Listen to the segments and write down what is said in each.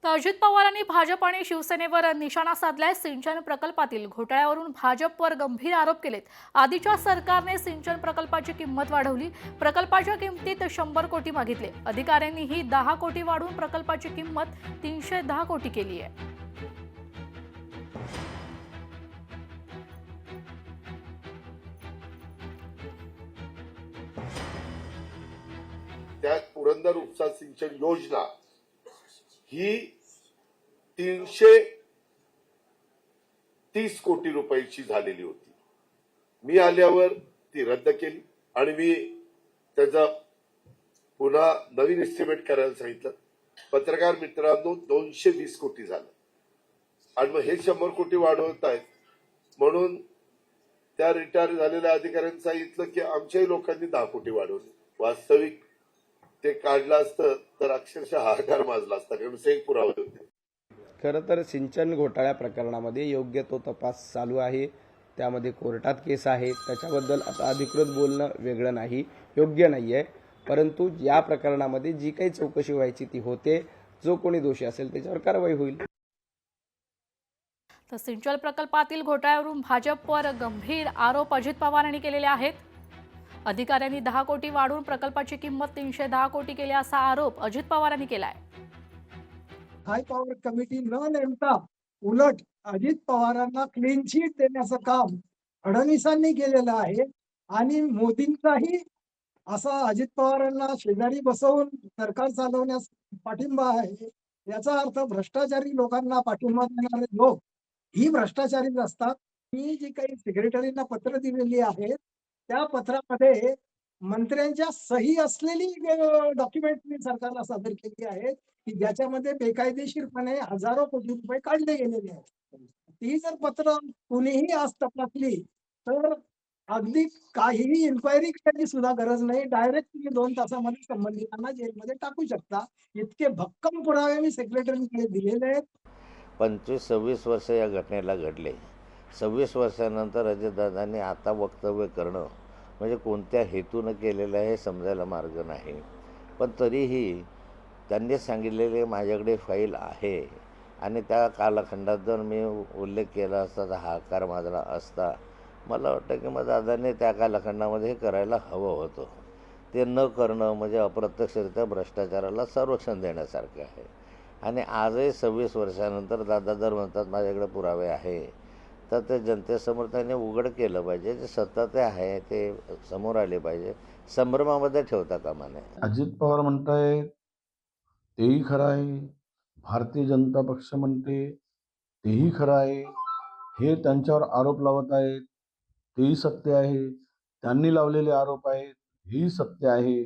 तर अजित पवारांनी भाजप आणि शिवसेनेवर निशाणा साधलाय। सिंचन प्रकल्पातील घोटाळ्यावरून भाजपवर गंभीर आरोप केलेत। आधीच्या सरकारने सिंचन प्रकल्पाची किंमत वाढवली, प्रकल्पाच्या किमतीत 100 कोटी मागितले। अधिकाऱ्यांनीही 10 कोटी वाढवून प्रकल्पाची किंमत 310 कोटी केली आहे। त्यात पुरंदर उपसा सिंचन योजना ही 330 कोटी रुपयाची झालेली होती। मी आल्यावर ती रद्द केली आणि मी त्याचा पुन्हा नवीन एस्टिमेट करायला सांगितलं। पत्रकार मित्रांनो 220 कोटी झालं आणि मग हे 100 कोटी वाढवत आहेत म्हणून त्या रिटायर झालेल्या अधिकाऱ्यांनी सांगितलं की आमच्याही लोकांनी 10 कोटी वाढवले। वास्तविक ते काढलं असतं तर अक्षरशः हाहाकार माजला असता, कारण से पुरावे होते। खरं तर सिंचन घोटाळ्या प्रकरणामध्ये योग्य तो तपास चालू आहे, त्यामध्ये कोर्टात केस आहे, त्याच्याबद्दल आता अधिकृत बोलणं वेगळं नाही, योग्य नाही आहे। परंतु या प्रकरणामध्ये जी काही चौकशी व्हायची ती होते, जो कोणी दोषी असेल त्याच्यावर कारवाई होईल। तर सिंचन प्रकल्पातील घोटाळ्यावरून भाजपवर गंभीर आरोप अजित पवारांनी केलेले आहेत। अधिकाऱ्यांनी 10 कोटी वाढवून प्रकल्पाची किंमत 310 कोटी केली असा आरोप अजित पवारांनी केलाय। हाय पॉवर कमिटी न नेमता उलट अजित पवारांना क्लीन चिट देण्याचं काम फडणवीसांनी केलेलं आहे आणि मोदींचाही असा अजित पवारांना शेजारी बसवून सरकार चालवण्यास पाठिंबा आहे। याचा अर्थ भ्रष्टाचारी लोकांना पाठिंबा देणारे लोक ही भ्रष्टाचारीच असतात। मी जी काही सेक्रेटरींना पत्र दिलेली आहेत त्या पत्रामध्ये मंत्र्यांच्या सही असलेली डॉक्युमेंट मी सरकारला सादर केली आहे की ज्याच्यामध्ये बेकायदेशीरपणे हजारो कोटी रुपये काढले गेलेले आहेत। ती जर पत्र कुणीही आज तपासली तर अगदी काहीही इन्क्वायरी करायची सुद्धा गरज नाही, डायरेक्ट तुम्ही 2 तासामध्ये संबंधितांना जेलमध्ये टाकू शकता। इतके भक्कम पुरावे मी सेक्रेटरींकडे दिलेले आहेत। 25-26 वर्ष या घटनेला घडले। 26 वर्षानंतर अजितदादांनी आता वक्तव्य करणं म्हणजे कोणत्या हेतूनं केलेलं आहे हे समजायला मार्ग नाही। पण तरीही त्यांनी सांगितलेले माझ्याकडे फाईल आहे आणि त्या कालखंडात जर मी उल्लेख केला असता तर हाकार माजला असता। मला वाटतं की मग दादांनी त्या कालखंडामध्ये हे करायला हवं होतं। ते न करणं म्हणजे अप्रत्यक्षरित्या भ्रष्टाचाराला संरक्षण देण्यासारखं आहे। आणि आजही 26 वर्षानंतर दादा जर म्हणतात माझ्याकडे पुरावे आहे तर ते जनतेसमोर त्यांनी उघड केलं पाहिजे। जे सत्य आहे ते समोर आले पाहिजे, संभ्रमामध्ये ठेवता कामा नये। अजित पवार म्हणताय तेही खरं आहे, भारतीय जनता पक्ष म्हणते तेही खरं आहे, हे त्यांच्यावर आरोप लावत आहेत तेही सत्य आहे, त्यांनी लावलेले आरोप आहेत हेही सत्य आहे।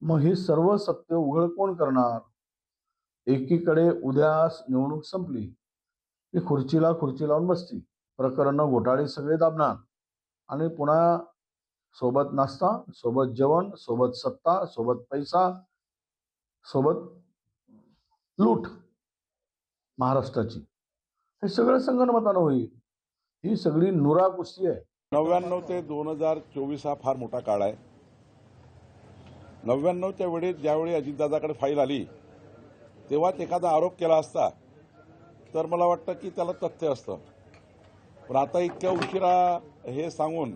मग हे सर्व सत्य उघड कोण करणार? एकीकडे उद्या निवडणूक संपली की खुर्चीला खुर्ची लावून बसती, प्रकरण घोटाळे सगळे दाबणार आणि पुन्हा सोबत नाश्ता, सोबत जेवण, सोबत सत्ता, सोबत पैसा, सोबत लूट महाराष्ट्राची, हे सगळं संगनमतानं होईल। ही सगळी नुरा कुस्ती आहे। 99 ते 2024 हा फार मोठा काळ आहे। 99च्या वेळी ज्यावेळी अजितदादाकडे फाईल आली तेव्हाच एखादा आरोप केला असता तर मला वाटतं की त्याला तथ्य असतं। पण आता इतक्या उशिरा हे सांगून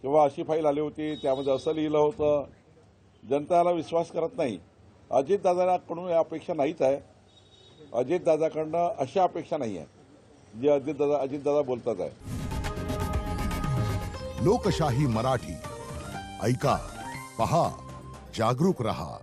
किंवा अशी फाईल आली होती त्यामध्ये असं लिहिलं होतं, जनताला विश्वास करत नाही। अजितदादाकडून या अपेक्षा नाहीच आहे, अजितदादाकडनं अशा अपेक्षा नाही आहे जे अजितदादा बोलतात आहे। लोकशाही मराठी ऐका, पहा, जागरूक रहा।